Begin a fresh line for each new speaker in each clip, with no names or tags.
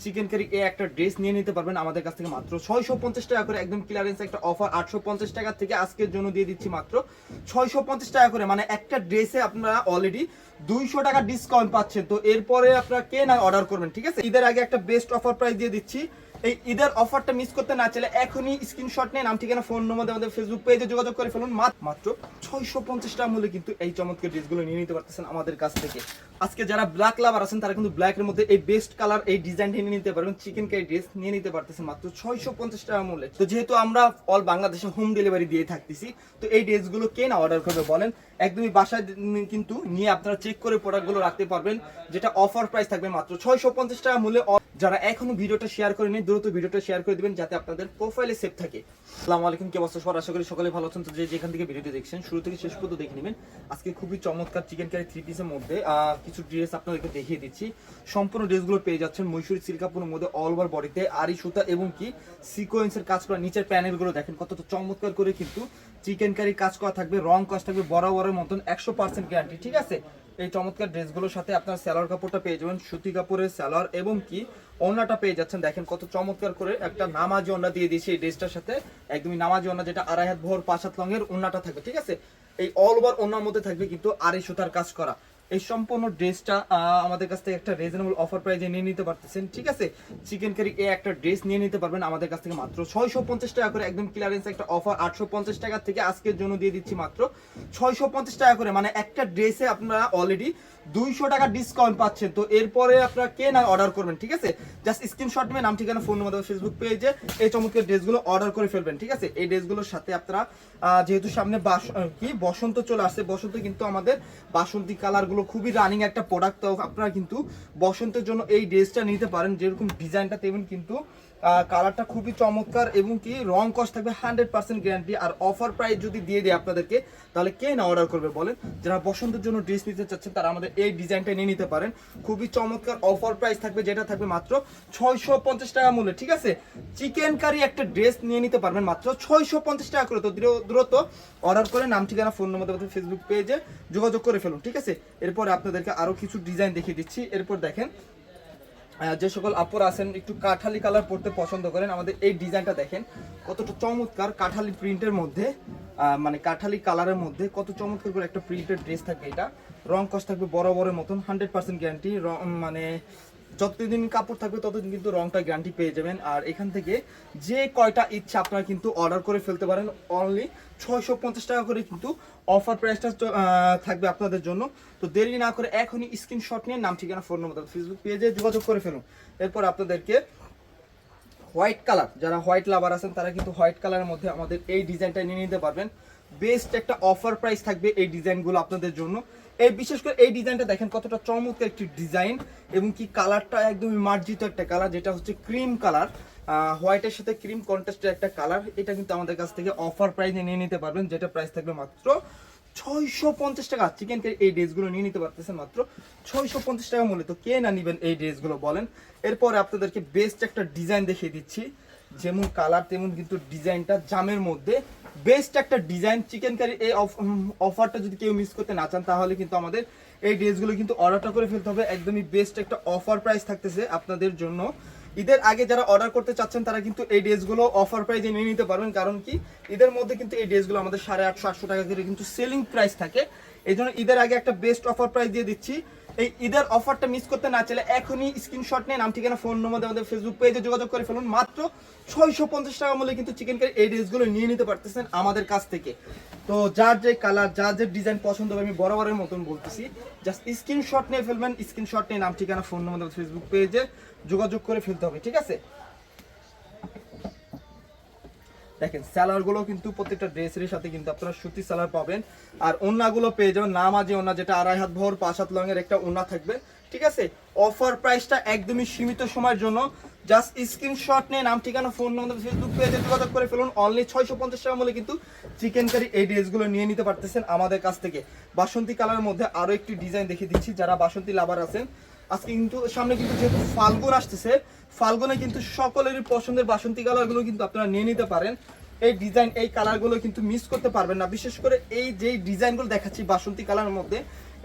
Chicken curry এই একটা dress নিয়ে নিতে পারবেন আমাদের কাছ থেকে মাত্র 650 টাকা করে। একদম ক্লিয়ারেন্স একটা অফার 850 টাকা থেকে আজকের জন্য দিয়ে দিচ্ছি মাত্র 650 টাকা করে। মানে একটা ড্রেসে আপনারা অলরেডি 200 টাকা ডিসকাউন্ট পাচ্ছেন। তো এরপরে আপনারা কে না অর্ডার করবেন, ঠিক আছে? ঈদের আগে একটা বেস্ট অফার প্রাইস দিয়ে দিচ্ছি। এই ঈদের অফারটা মিস করতে না চাইলে এখনই স্ক্রিনশট নিয়ে নাম ঠিকানা ফোন নম্বর আমাদের ফেসবুক পেজে যোগাযোগ করে ফেলুন। মাত্র 650 টাকা মূল্যে কিন্তু এই চমৎকার ড্রেসগুলো নিয়ে নিতে পারতেছেন আমাদের কাছ থেকে। আজকে যারা ব্ল্যাক লাভার আছেন তারা কিন্তু ব্ল্যাকের মধ্যে এই বেস্ট কালার এই ডিজাইনটা নিয়ে নিতে পারবেন। চিকেন কারি ড্রেস নিয়ে নিতে পারতেছেন মাত্র 650 টাকা মূল্যে। তো যেহেতু আমরা অল বাংলাদেশে হোম ডেলিভারি দিয়ে থাকতেছি, তো এই ড্রেসগুলো কে না অর্ডার করবে বলেন? একদমই বাসায় কিন্তু নিয়ে আপনারা চেক করে প্রোডাক্টগুলো রাখতে পারবেন, যেটা অফার প্রাইস থাকবে মাত্র 650 টাকা মূল্যে। যারা এখনো ভিডিওটা শেয়ার করেনি দ্রুত ভিডিওটা শেয়ার করে দিবেন যাতে আপনাদের প্রোফাইলে সেভ থাকে। আসসালামু আলাইকুম, কি অবস্থা সবার? আশা করি সকলে ভালো আছেন। তো যেখান থেকে ভিডিওটি দেখছেন শুরু থেকে শেষ পর্যন্ত দেখে নেবেন। আজকে খুবই চমৎকার চিকেন কারি 3 পিসের মধ্যে কিছু ড্রেস আপনাদেরকে দেখিয়ে দিচ্ছি। সম্পূর্ণ ড্রেসগুলো পেয়ে যাচ্ছেন মৈশুরি সিল্ক কাপড়ের মধ্যে অল ওভার বডিতে আরি সুতা এবং কি সিকোয়েন্সের কাজ করা। নিচের প্যানেলগুলো দেখেন কতটা চমৎকার করে কিন্তু চিকেন কারি কাজ করা থাকবে। রং কাজ থাকবে বরাবরের মতন 100% গ্যারান্টি, ঠিক আছে? এই চমৎকার ড্রেসগুলোর সাথে আপনার সালোয়ার কাপড়টা পেয়ে যাবেন, সুতি কাপড়ের সালোয়ার এবং কি ওড়নাটা পেয়ে যাচ্ছেন। দেখেন কত চমৎকার করে একটা নামাজি ওড়না দিয়ে দিয়েছি এই ড্রেসটার সাথে। একদমই নামাজি ওড়না, যেটা 2.5 হাত ভর 5 হাত লংয়ের ওড়নাটা থাকবে, ঠিক আছে? এই অল ওভার ওড়নার মধ্যে থাকবে কিন্তু আড়াই সুতার কাজ করা। এই সম্পূর্ণ ড্রেসটা আমাদের কাছ থেকে একটা রিজনেবল অফার প্রাইসে নিয়ে নিতে পারতেছেন, ঠিক আছে? চিকেন কারি এই একটা ড্রেস নিয়ে নিতে পারবেন আমাদের কাছ থেকে মাত্র 650 টাকা করে। একদম ক্লিয়ারেন্স একটা অফার 850 টাকা থেকে আজকের জন্য দিয়ে দিচ্ছি মাত্র 650 টাকা করে। মানে একটা ড্রেসে আপনারা অলরেডি 200 টাকা ডিসকাউন্ট পাচ্ছেন। তো এরপরে আপনারা কে না অর্ডার করবেন, ঠিক আছে? জাস্ট স্ক্রিনশট নিয়ে নাম ঠিকানা ফোন নম্বর ফেসবুক পেজে এই চমৎকার ড্রেসগুলো অর্ডার করে ফেলবেন, ঠিক আছে? এই ড্রেসগুলোর সাথে আপনারা যেহেতু সামনে বসন্ত চলে আসছে, বসন্ত কিন্তু আমাদের বাসন্তী কালারগুলো খুবই রানিং একটা প্রোডাক্ট। তো আপনারা কিন্তু বসন্তের জন্য এই ড্রেসটা নিতে পারেন। যেরকম ডিজাইনটা তেমন কিন্তু কালারটা খুবই চমৎকার এবং কি রং কস্ট থাকবে 100% গ্যারান্টি। আর অফার প্রাইস যদি দিয়ে দেয় আপনাদেরকে তাহলে কে না অর্ডার করবে বলেন? যারা বসন্তের জন্য ড্রেস নিতে চাচ্ছেন তারা আমাদের এই ডিজাইনটা নিয়ে নিতে পারেন। খুবই চমৎকার অফার প্রাইস থাকবে, যেটা থাকবে মাত্র 650 টাকা মূল্যে, ঠিক আছে? চিকেন কারি একটা ড্রেস নিয়ে নিতে পারবেন মাত্র 650 টাকা করে। তো দ্রুত অর্ডার করে নাম ঠিকানা ফোন নম্বর ফেসবুক পেজে যোগাযোগ করে ফেলুন, ঠিক আছে? এরপর আপনাদেরকে আরো কিছু ডিজাইন দেখিয়ে দিচ্ছি। এরপর দেখেন যে সকল আপুরা আছেন একটু কাঠালি কালার পরতে পছন্দ করেন, আমাদের এই ডিজাইনটা দেখেন কতটা চমৎকার কাঠালি প্রিন্টের মধ্যে, মানে কাঠালি কালারের মধ্যে কত চমৎকার করে একটা প্রিন্টেড ড্রেস থাকবে। এটা রং কস্ট থাকবে বরাবরের মতন 100% গ্যারান্টি। মানে যতদিন কাপড় থাকবে ততদিন কিন্তু রংটা গ্যারান্টি পেয়ে যাবেন। আর এখান থেকে যে কয়টা ইচ্ছা আপনারা কিন্তু অর্ডার করে ফেলতে পারেন। অনলি 650 টাকা করে কিন্তু অফার প্রাইসটা থাকবে আপনাদের জন্য। তো দেরি না করে এখনই স্ক্রিনশট নিয়ে নাম ঠিকানা ফোন নম্বর ফেসবুক পেজে যোগাযোগ করে ফেলুন। এরপর আপনাদেরকে হোয়াইট কালার, যারা হোয়াইট লাভার আছেন তারা কিন্তু হোয়াইট কালারের মধ্যে আমাদের এই ডিজাইনটা নিয়ে নিতে পারবেন। বেস্ট একটা অফার প্রাইস থাকবে এই ডিজাইনগুলো আপনাদের জন্য। এই বিশেষ করে এই ডিজাইনটা দেখেন কতটা চমৎকার একটি ডিজাইন এবং কি কালারটা একদমই মার্জিত একটা কালার, যেটা হচ্ছে ক্রিম কালার। হোয়াইটের সাথে ক্রিম কন্ট্রাস্টের একটা কালার। এটা কিন্তু আমাদের কাছ থেকে অফার প্রাইসে নিয়ে নিতে পারবেন, যেটা প্রাইস থাকবে মাত্র 650 টাকা। চিকেন কারি এই ড্রেসগুলো নিয়ে নিতে পারতেছেন মাত্র 650 টাকা মূল্যে। তো কে না নিবেন এই ড্রেসগুলো বলেন? এরপরে আপনাদেরকে বেস্ট একটা ডিজাইন দেখিয়ে দিচ্ছি। যেমন কালার তেমন কিন্তু ডিজাইনটা জামের মধ্যে বেস্ট একটা ডিজাইন। চিকেন কারি এই অফারটা যদি কেউ মিস করতে না চান তাহলে কিন্তু আমাদের এই ড্রেসগুলো কিন্তু অর্ডারটা করে ফেলতে হবে। একদমই বেস্ট একটা অফার প্রাইস থাকতেছে আপনাদের জন্য। ঈদের আগে যারা অর্ডার করতে চাচ্ছেন তারা কিন্তু এই ড্রেসগুলো অফার প্রাইসে নিয়ে নিতে পারবেন। কারণ কি ঈদের মধ্যে কিন্তু এই ড্রেসগুলো আমাদের 850-800 টাকা করে কিন্তু সেলিং প্রাইস থাকে। এই জন্য ঈদের আগে একটা বেস্ট অফার প্রাইস দিয়ে দিচ্ছি। এই ঈদের অফারটা মিস করতে না চাইলে এখনই স্ক্রিনশট নিয়ে নাম ঠিকানা ফোন নম্বর আমাদের ফেসবুক পেজে যোগাযোগ করে ফেলুন। মাত্র 650 টাকা মূল্যে কিন্তু চিকেন কারি এই ড্রেসগুলো নিয়ে নিতে পারতেছেন আমাদের কাছ থেকে। তো যার যে কালার যার যে ডিজাইন পছন্দ হবে আমি বরাবরের মতন বলতেছি, জাস্ট স্ক্রিনশট নিয়ে ফেলবেন। স্ক্রিনশট নিয়ে নাম ঠিকানা ফোন নম্বর ফেসবুক পেজে যোগাযোগ করে ফেলতে হবে, ঠিক আছে? দেখেন স্যালারগুলো কিন্তু প্রত্যেকটা ড্রেসের সাথে কিন্তু আপনারা সুতি স্যালার পাবেন। আর ওন্নাগুলো পেয়ে যাবেন নামাজি ওন্না, যেটা 2.5 হাত ভর 5 হাত লংয়ের একটা ওন্না থাকবে, ঠিক আছে? অফার প্রাইসটা একদমই সীমিত সময়ের জন্য। জাস্ট স্ক্রিনশট নিয়ে নাম ঠিকানা ফোন নম্বর ফেসবুক পেজে যোগাযোগ করে ফেলুন। অনলি 650 টাকা মূল্যে কিন্তু চিকেন কারি এই ড্রেসগুলো নিয়ে নিতে পারতেছেন আমাদের কাছ থেকে। বাসন্তী কালারের মধ্যে আরো একটি ডিজাইন দেখিয়ে দিচ্ছি। যারা বাসন্তী লাভার আছেন আজকে কিন্তু সামনে কিন্তু যেহেতু ফাল্গুন আসতেছে, ফাল্গুনে কিন্তু সকলেরই পছন্দের বাসন্তী কালারগুলো কিন্তু আপনারা নিয়ে নিতে পারেন। এই ডিজাইন এই কালারগুলো কিন্তু মিস করতে পারবেন না। বিশেষ করে এই যে ডিজাইনগুলো দেখাচ্ছি বাসন্তী কালারের মধ্যে,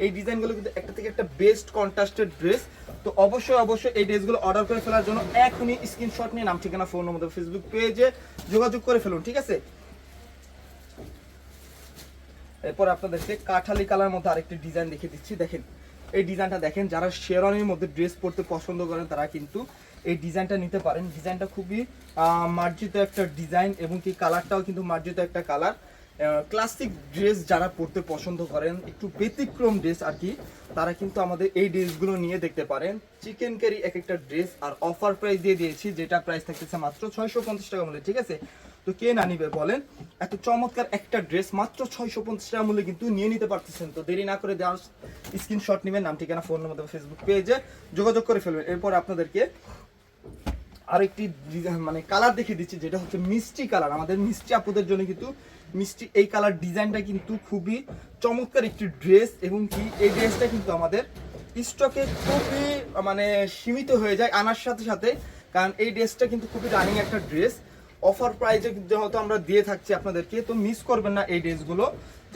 এই ডিজাইনগুলো কিন্তু একটা থেকে একটা বেস্ট কন্ট্রাস্টেড ড্রেস। তো অবশ্যই অবশ্যই এই ড্রেসগুলো অর্ডার করে ফেলার জন্য এখনই স্ক্রিনশট নিয়ে নাম ঠিকানা ফোন নম্বর ফেসবুক পেজে যোগাযোগ করে ফেলুন, ঠিক আছে। এরপর আপনাদেরকে কাঠালি কালার মধ্যে আরেকটি ডিজাইন দেখিয়ে দিচ্ছি। দেখেন এই ডিজাইনটা দেখেন, যারা শেরওয়ানির মধ্যে ড্রেস পরতে পছন্দ করেন তারা কিন্তু এই ডিজাইনটা নিতে পারেন। ডিজাইনটা খুবই মার্জিত একটা ডিজাইন এবং কি কালারটাও কিন্তু মার্জিত একটা কালার। ক্লাসিক ড্রেস যারা পরতে পছন্দ করেন, একটু ব্যতিক্রম ড্রেস আর কি, তারা কিন্তু আমাদের এই ড্রেসগুলো নিয়ে দেখতে পারেন। চিকেন কারি এক একটা ড্রেস আর অফার প্রাইস দিয়ে দিয়েছি, যেটা প্রাইস থাকতেছে মাত্র 650 টাকা মূল্যে, ঠিক আছে। তো কে না নিবে বলেন, এত চমৎকার একটা ড্রেস মাত্র 650 টাকা মূল্যে কিন্তু নিয়ে নিতে পারতেছেন। তো দেরি না করে দেওয়ার স্ক্রিনশট নেবেন, নাম ঠিকানা ফোন নম্বর ফেসবুক পেজে যোগাযোগ করে ফেলবেন। এরপর আপনাদেরকে আরেকটি মানে কালার দেখিয়ে দিচ্ছি, যেটা হচ্ছে মিষ্টি কালার। আমাদের মিষ্টি আপুদের জন্য কিন্তু মিষ্টি এই কালার ডিজাইনটা কিন্তু খুবই চমৎকার একটি ড্রেস এবং কি এই ড্রেসটা কিন্তু আমাদের স্টকে খুবই মানে সীমিত হয়ে যায় আনার সাথে সাথে, কারণ এই ড্রেসটা কিন্তু খুবই রানিং একটা ড্রেস। অফার প্রাইসে যেহেতু আমরা দিয়ে থাকছি আপনাদেরকে, তো মিস করবেন না এই ড্রেসগুলো,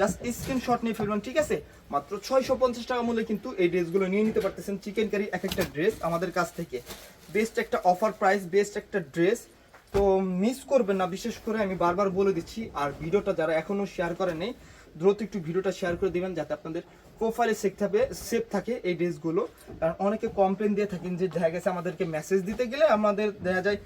জাস্ট স্ক্রিনশট নিয়ে ফেলবেন, ঠিক আছে। মাত্র 650 টাকা মূল্যে কিন্তু এই ড্রেসগুলো নিয়ে নিতে পারতেছেন। চিকেন কারি এক একটা ড্রেস আমাদের কাছ থেকে বেস্ট একটা অফার প্রাইস, বেস্ট একটা ড্রেস, তো মিস করবেন না। বিশেষ করে আমি বারবার বলে দিচ্ছি, আর ভিডিওটা যারা এখনো শেয়ার করেনি দ্রুত একটু ভিডিওটা শেয়ার করে দিবেন, যাতে আপনাদের প্রোফাইলে সেভ থাকে এই ড্রেসগুলো। কারণ অনেকে কমপ্লেন দিয়ে থাকেন যে দেখা গেছে আমাদেরকে মেসেজ দিতে গেলে আমাদের দেখা যায়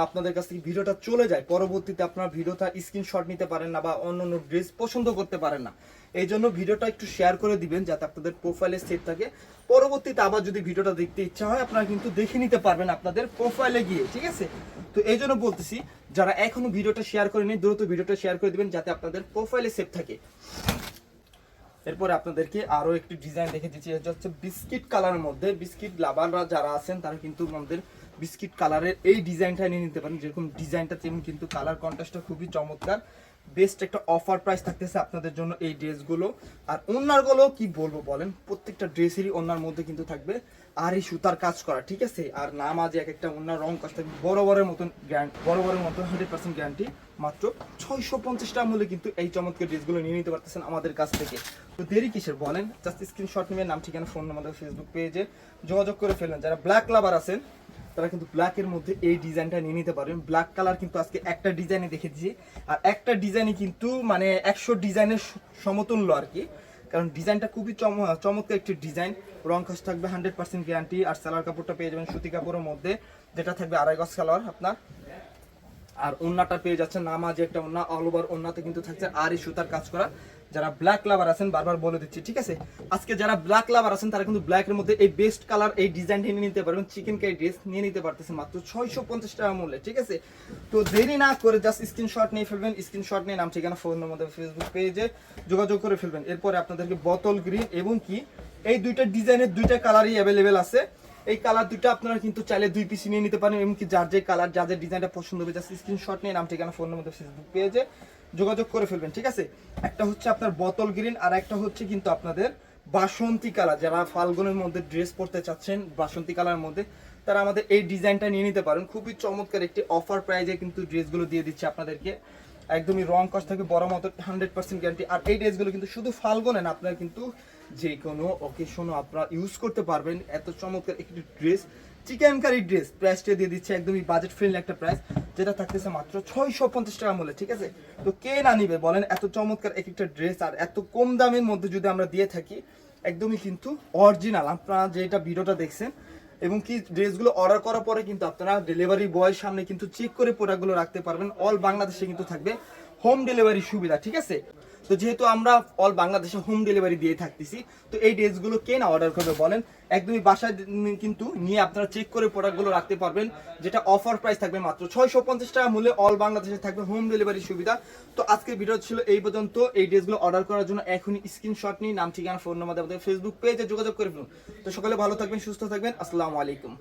আপনাদের কাছ থেকে ভিডিওটা চলে যায়, পরবর্তীতে আপনারা ভিডিওটা স্ক্রিনশট নিতে পারেন না বা অন্য অন্য ড্রেস পছন্দ করতে পারেন না। এই জন্য ভিডিওটা একটু শেয়ার করে দিবেন, যাতে আপনাদের প্রোফাইলে সেভ থাকে। পরবর্তীতে আবার যদি ভিডিওটা দেখতে ইচ্ছা হয় আপনারা কিন্তু দেখে নিতে পারবেন আপনাদের প্রোফাইলে গিয়ে, ঠিক আছে। তো এই জন্য বলতেছি, যারা এখনো ভিডিওটা শেয়ার করেনি দ্রুত ভিডিওটা শেয়ার করে দিবেন, যাতে আপনাদের প্রোফাইলে সেভ থাকে। এরপরে আপনাদেরকে আরো একটি ডিজাইন দেখে দিচ্ছি, এটা হচ্ছে বিস্কিট কালারের মধ্যে। বিস্কিট লাভাররা যারা আছেন তারা কিন্তু আমাদের বিস্কিট কালারের এই ডিজাইনটা নিয়ে নিতে পারেন। যেরকম ডিজাইনটা তেমন কিন্তু কালার কন্ট্রাস্টটা খুবই চমৎকার। বেস্ট একটা অফার প্রাইস থাকতেছে আপনাদের জন্য এই ড্রেসগুলো। আর ওড়নাগুলো কি বলবো বলেন, প্রত্যেকটা ড্রেসেরই ওড়নার মধ্যে কিন্তু থাকবে আর এই সুতার কাজ করা, ঠিক আছে। আর নামাজে এক একটা ওড়নার রং কাজ থাকবে বরাবরের মতন 100% গ্যারান্টি। মাত্র 650 টাকা মূল্যে কিন্তু এই চমৎকার ড্রেসগুলো নিয়ে নিতে পারতেছেন আমাদের কাছ থেকে। তো দেরি কিসের বলেন, জাস্ট স্ক্রিনশট নেবেন, নাম ঠিকানা ফোন নম্বর ফেসবুক পেজে যোগাযোগ করে ফেলবেন। যারা ব্ল্যাক লাভার আছেন তারা কিন্তু ব্ল্যাকের মধ্যে এই ডিজাইনটা নিয়ে নিতে পারবেন। ব্ল্যাক কালার কিন্তু আজকে একটা ডিজাইনে দেখে দিয়েছি, আর একটা ডিজাইনে কিন্তু মানে 100 ডিজাইনের সমতুল্য আর কি, কারণ ডিজাইনটা খুবই চমৎকার একটি ডিজাইন। রং কাজ থাকবে 100% গ্যারান্টি। আর সালোয়ার কাপড়টা পেয়ে যাবেন সুতি কাপড়ের মধ্যে, যেটা থাকবে 2.5 গজ সালোয়ার আপনার। আর ওন্নাটা পেয়ে যাচ্ছে নামাজে একটা ওন্না, অল ওভার ওন্নাতে কিন্তু থাকছে আর এই সুতার কাজ করা। যারা ব্ল্যাক লাভার আছেন বারবার বলে দিচ্ছি, ঠিক আছে। আজকে যারা ব্ল্যাক লাভার আছেন তারা কিন্তু ব্ল্যাকের মধ্যে এই বেস্ট কালার এই ডিজাইনটা নিয়ে নিতে পারবেন। চিকেন কারি ড্রেস নিয়ে নিতে পারতেছেন মাত্র 650 টাকা মূল্যে, ঠিক আছে। তো দেরি না করে জাস্ট স্ক্রিনশট নিয়ে ফেলবেন, স্ক্রিনশট নিয়ে নাম ঠিকানা ফোন নম্বর ফেসবুক পেজে যোগাযোগ করে ফেলবেন। এরপরে আপনাদেরকে বোতল গ্রিন এবং কি এই দুইটা ডিজাইনের দুইটা কালারই অ্যাভেলেবেল আছে। এই কালার দুটো আপনারা কিন্তু চাইলে 2 পিস নিয়ে নিতে পারেন, এমনকি যার যে কালার যাদের ডিজাইনটা পছন্দ হবে জাস্ট স্ক্রিনশট নিয়ে নাম ঠিকানা ফোন নম্বর ফেসবুক পেজে যোগাযোগ করে ফেলবেন, ঠিক আছে। একটা হচ্ছে আপনার বোতল গ্রিন আর একটা হচ্ছে কিন্তু আপনাদের বাসন্তী কালার। যারা ফাল্গুনের মধ্যে ড্রেস পরতে চাচ্ছেন বাসন্তী কালারের মধ্যে, তারা আমাদের এই ডিজাইনটা নিয়ে নিতে পারেন। খুবই চমৎকার একটি অফার প্রাইজে কিন্তু ড্রেসগুলো দিয়ে দিচ্ছে আপনাদেরকে। একদমই রং কস্ট থাকবে বড় মতো 100% গ্যারান্টি। আর এই ড্রেসগুলো কিন্তু শুধু ফাল্গুনে না, আপনারা কিন্তু যে কোনো অকেশনও আপনারা ইউজ করতে পারবেন। এত চমৎকার একটি ড্রেস, চিকেন কারি ড্রেস, প্রাইসটা দিয়ে দিচ্ছে একদমই বাজেট ফ্রেন্ডলি একটা প্রাইস, যেটা থাকতেছে মাত্র 650 টাকা মূল্যে, ঠিক আছে। তো কে না নিবে বলেন এত চমৎকার এক একটা ড্রেস, আর এত কম দামের মধ্যে যদি আমরা দিয়ে থাকি, একদমই কিন্তু অরিজিনাল। আপনারা যেটা ভিডিওটা দেখছেন এবং কি ড্রেসগুলো অর্ডার করার পরে কিন্তু আপনারা ডেলিভারি বয়ের সামনে কিন্তু চেক করে প্রোডাক্টগুলো রাখতে পারবেন। অল বাংলাদেশে কিন্তু থাকবে হোম ডেলিভারি সুবিধা, ঠিক আছে। তো যেহেতু আমরা অল বাংলাদেশে হোম ডেলিভারি দিয়ে থাকতেছি, তো এই ড্রেসগুলো কে না অর্ডার করবে বলেন, একদমই বাসায় কিন্তু নিয়ে আপনারা চেক করে প্রোডাক্টগুলো রাখতে পারবেন, যেটা অফার প্রাইস থাকবে মাত্র 650 টাকা মূল্যে। অল বাংলাদেশে থাকবে হোম ডেলিভারি সুবিধা। তো আজকের ভিডিও ছিল এই পর্যন্ত। এই ড্রেসগুলো অর্ডার করার জন্য এখনই স্ক্রিনশট নিয়ে নাম ঠিকানা ফোন নাম্বার আমাদের ফেসবুক পেজে যোগাযোগ করে ফেলুন। তো সকলে ভালো থাকবেন, সুস্থ থাকবেন, আসসালামু আলাইকুম।